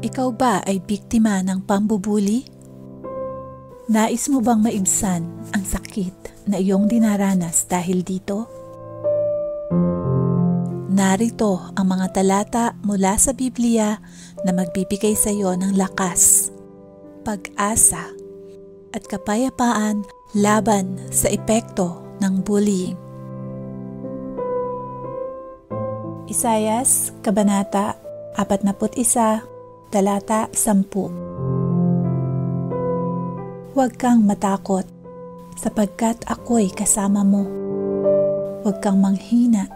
Ikaw ba ay biktima ng pambubuli? Nais mo bang maibsan ang sakit na iyong dinaranas dahil dito? Narito ang mga talata mula sa Biblia na magbibigay sa iyo ng lakas, pag-asa, at kapayapaan laban sa epekto ng bullying. Isayas, Kabanata 41, Talata 10. Huwag kang matakot, sapagkat ako'y kasama mo. Huwag kang manghina,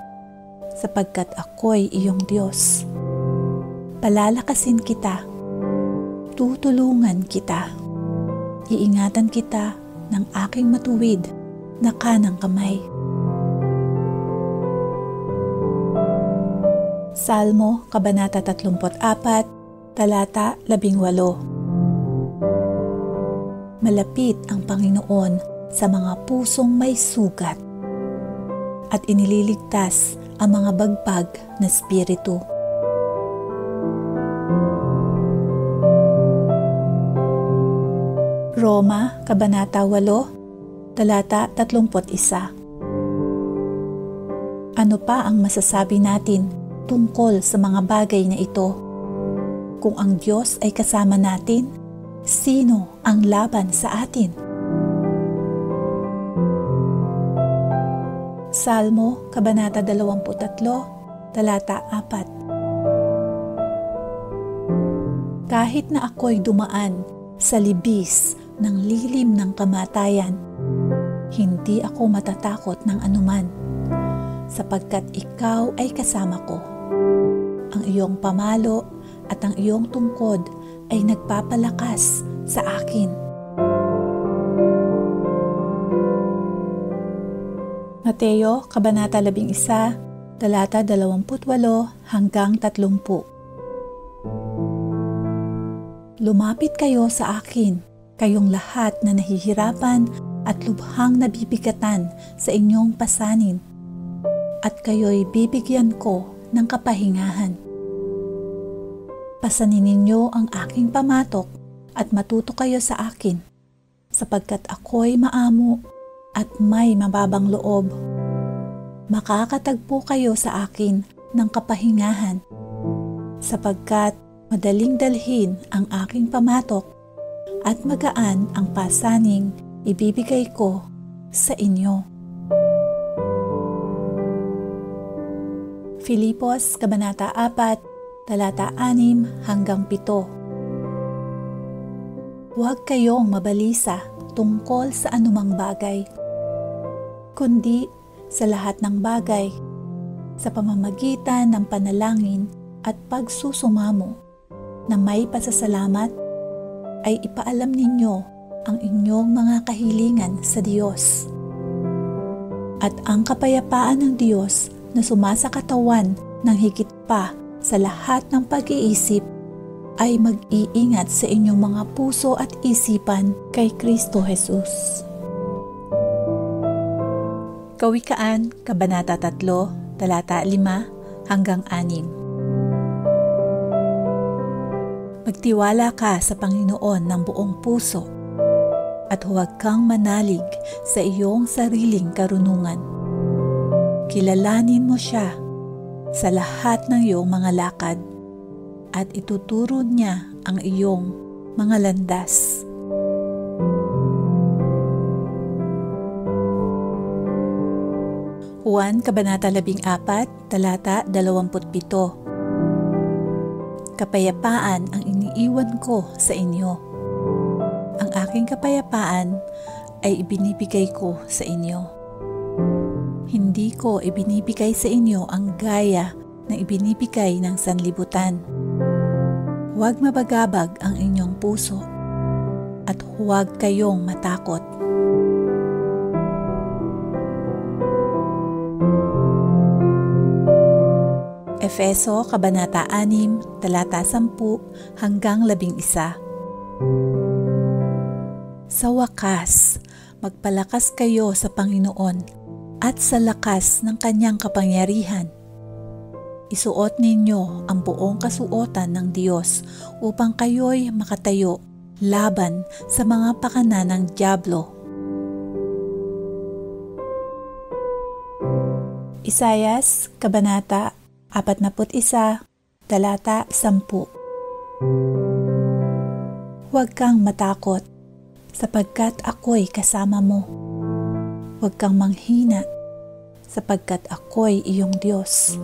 sapagkat ako'y iyong Diyos. Palalakasin kita, tutulungan kita, iingatan kita ng aking matuwid na kanang kamay. Salmo, Kabanata 34, Talata 18. Malapit ang Panginoon sa mga pusong may sugat at inililigtas ang mga bagbag na spiritu. Roma, Kabanata 8, Talata 31. Ano pa ang masasabi natin tungkol sa mga bagay na ito? Kung ang Diyos ay kasama natin, sino ang laban sa atin? Salmo, Kabanata 23, Talata 4. Kahit na ako'y dumaan sa libis ng lilim ng kamatayan, hindi ako matatakot ng anuman, sapagkat ikaw ay kasama ko. Ang iyong pamalo at ang iyong tungkod ay nagpapalakas sa akin. Mateo, Kabanata 11, Talata 28 hanggang 30. Lumapit kayo sa akin, kayong lahat na nahihirapan at lubhang nabibigatan sa inyong pasanin, at kayo'y bibigyan ko ng kapahingahan. Pasanin ninyo ang aking pamatok at matuto kayo sa akin, sapagkat ako'y maamo at may mababang loob. Makakatagpo kayo sa akin ng kapahingahan, sapagkat madaling dalhin ang aking pamatok at magaan ang pasaning ibibigay ko sa inyo. Filipos, Kabanata 4, Talata 6 hanggang 7. Huwag kayong mabalisa tungkol sa anumang bagay, kundi sa lahat ng bagay, sa pamamagitan ng panalangin at pagsusumamo na may pasasalamat, ay ipaalam ninyo ang inyong mga kahilingan sa Diyos. At ang kapayapaan ng Diyos na sumasakatawan ng higit pa sa lahat ng pag-iisip ay mag-iingat sa inyong mga puso at isipan kay Kristo Jesus. Kawikaan, Kabanata 3, Talata 5 hanggang 6. Magtiwala ka sa Panginoon ng buong puso at huwag kang manalig sa iyong sariling karunungan. Kilalanin mo siya sa lahat ng iyong mga lakad at ituturo niya ang iyong mga landas. Juan, Kabanata 14, Talata 27. Kapayapaan ang iniiwan ko sa inyo. Ang aking kapayapaan ay ibinibigay ko sa inyo. Hindi ko ibinibigay sa inyo ang gaya na ibinibigay ng sanlibutan. Huwag mabagabag ang inyong puso at huwag kayong matakot. Efeso, Kabanata 6, Talata 10 hanggang 11. Sa wakas, magpalakas kayo sa Panginoon at sa lakas ng kanyang kapangyarihan. Isuot ninyo ang buong kasuotan ng Diyos upang kayo'y makatayo laban sa mga pakana ng dyablo. Isayas, Kabanata 41, Talata 10. Huwag kang matakot, sapagkat ako'y kasama mo. Huwag kang manghina, sapagkat ako'y iyong Diyos.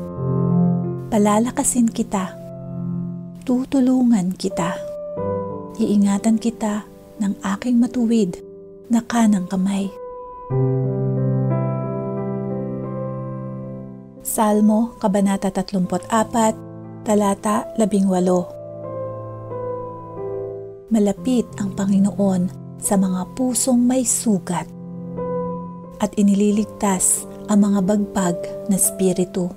Palalakasin kita, tutulungan kita, iingatan kita ng aking matuwid na kanang kamay. Salmo, Kabanata 34, Talata 18. Malapit ang Panginoon sa mga pusong may sugat at inililigtas ang mga bagbag na spiritu.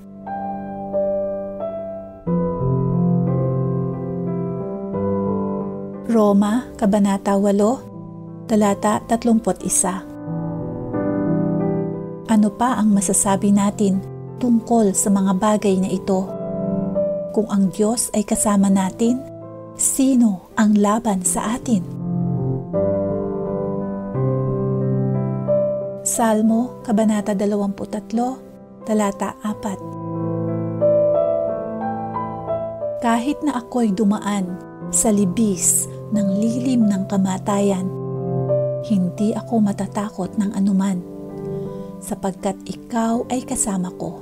Roma, Kabanata 8, Talata 31. Ano pa ang masasabi natin tungkol sa mga bagay na ito? Kung ang Diyos ay kasama natin, sino ang laban sa atin? Salmo, Kabanata 23, Talata 4. Kahit na ako'y dumaan sa libis ng lilim ng kamatayan, hindi ako matatakot ng anuman, sapagkat ikaw ay kasama ko.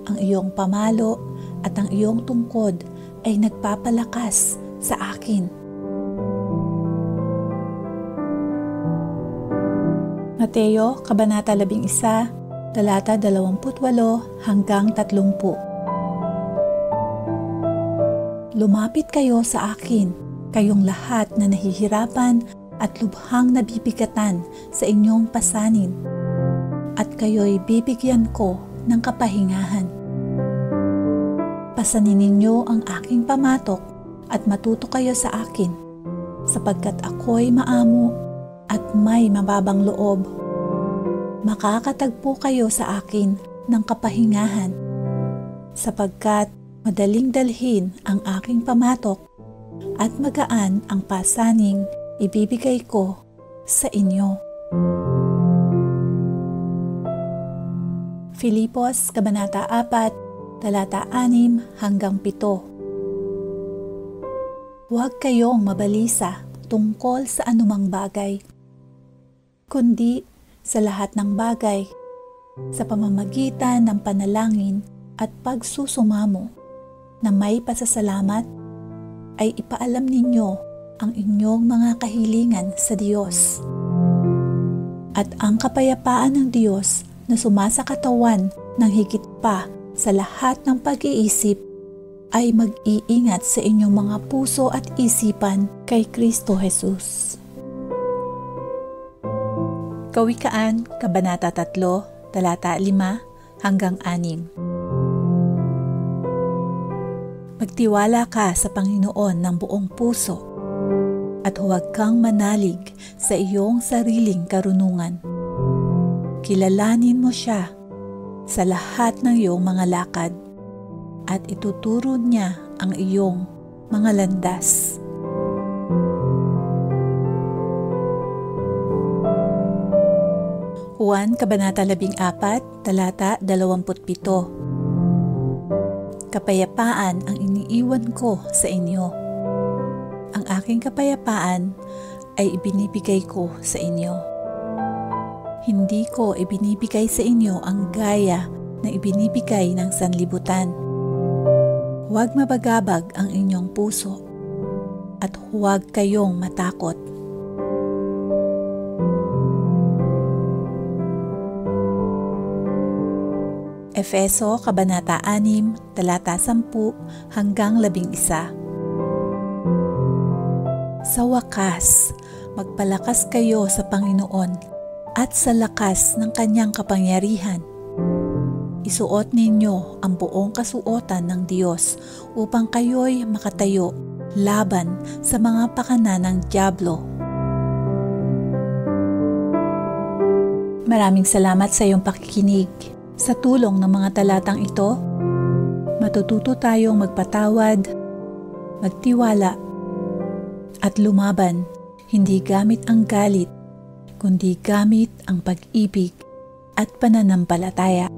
Ang iyong pamalo at ang iyong tungkod ay nagpapalakas sa akin. Mateo, Kabanata 11, Talata 28 hanggang 30. Lumapit kayo sa akin, kayong lahat na nahihirapan at lubhang nabibigatan sa inyong pasanin, at kayo'y bibigyan ko ng kapahingahan. Pasanin ninyo ang aking pamatok at matuto kayo sa akin, sapagkat ako'y maamo at may mababang loob. Makakatagpo kayo sa akin ng kapahingahan, sapagkat madaling dalhin ang aking pamatok at magaan ang pasaning ibibigay ko sa inyo. Filipos, Kabanata 4, Talata 6 hanggang 7. Huwag kayong mabalisa tungkol sa anumang bagay, kundi sa lahat ng bagay, sa pamamagitan ng panalangin at pagsusumamo, na may pasasalamat, ay ipaalam ninyo ang inyong mga kahilingan sa Diyos. At ang kapayapaan ng Diyos na sumasakatawan ng higit pa sa lahat ng pag-iisip ay mag-iingat sa inyong mga puso at isipan kay Kristo Jesus. Kawikaan, Kabanata 3, Talata 5 hanggang 6. Magtiwala ka sa Panginoon ng buong puso at huwag kang manalig sa iyong sariling karunungan. Kilalanin mo siya sa lahat ng iyong mga lakad at ituturo niya ang iyong mga landas. Juan, Kabanata 14, Talata 27. Kapayapaan ang iniiwan ko sa inyo. Ang aking kapayapaan ay ibinibigay ko sa inyo. Hindi ko ibinibigay sa inyo ang gaya na ibinibigay ng sanlibutan. Huwag mabagabag ang inyong puso at huwag kayong matakot. Efeso, Kabanata 6, Talata 10 hanggang 11. Sa wakas, magpalakas kayo sa Panginoon at sa lakas ng kanyang kapangyarihan. Isuot ninyo ang buong kasuotan ng Diyos upang kayo'y makatayo laban sa mga pakana ng dyablo. Maraming salamat sa iyong pakikinig. Sa tulong ng mga talatang ito, matututo tayong magpatawad, magtiwala, at lumaban, hindi gamit ang galit, kundi gamit ang pag-ibig at pananampalataya.